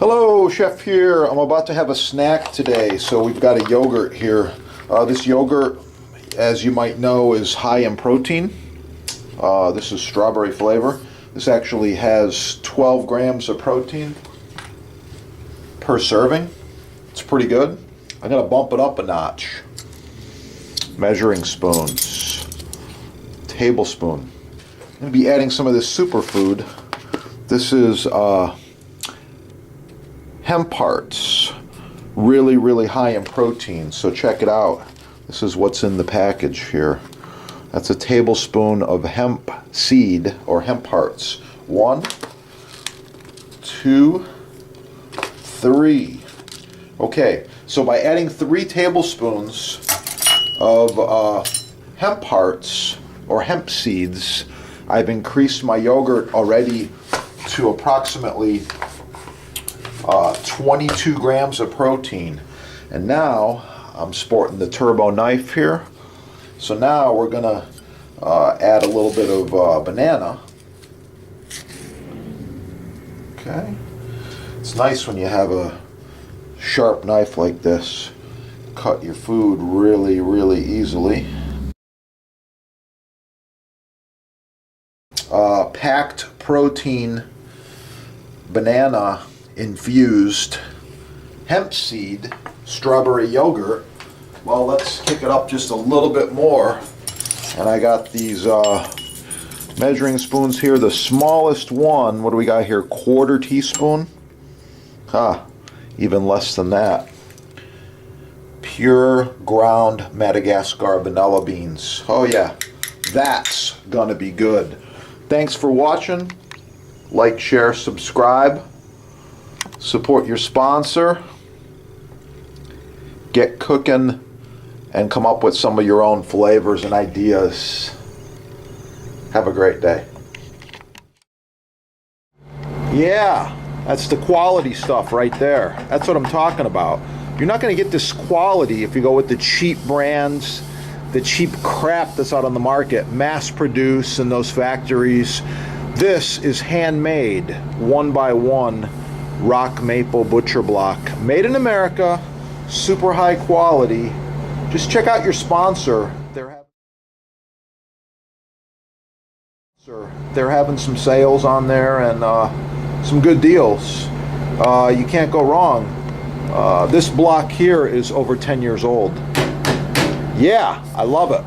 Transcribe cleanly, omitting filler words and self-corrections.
Hello, Chef here. I'm about to have a snack today, so we've got a yogurt here. This yogurt, as you might know, is high in protein. This is strawberry flavor. This actually has 12 grams of protein per serving. It's pretty good. I'm going to bump it up a notch. Measuring spoons. Tablespoon. I'm going to be adding some of this superfood. This is hemp hearts, really high in protein, so check it out. This is what's in the package here. That's a tablespoon of hemp seed or hemp hearts. 1, 2, 3. Okay, so by adding 3 tablespoons of hemp hearts or hemp seeds, I've increased my yogurt already to approximately 22 grams of protein. And now I'm sporting the turbo knife here. So now we're gonna add a little bit of banana. Okay, it's nice when you have a sharp knife like this. Cut your food really easily. Packed protein banana infused hemp seed strawberry yogurt. Well, let's kick it up just a little bit more. And I got these measuring spoons here. The smallest one, what do we got here? 1/4 teaspoon. Even less than that. Pure ground Madagascar vanilla beans. Oh yeah, that's gonna be good. Thanks for watching. Like, share, subscribe. Support your sponsor. Get cooking and come up with some of your own flavors and ideas. Have a great day. Yeah, that's the quality stuff right there. That's what I'm talking about. You're not going to get this quality if you go with the cheap brands, the cheap crap that's out on the market, mass produced in those factories. This is handmade, 1 by 1. Rock maple butcher block, made in America, super high quality. Just check out your sponsor. They're having some sales on there and some good deals. You can't go wrong. This block here is over 10 years old. Yeah, I love it.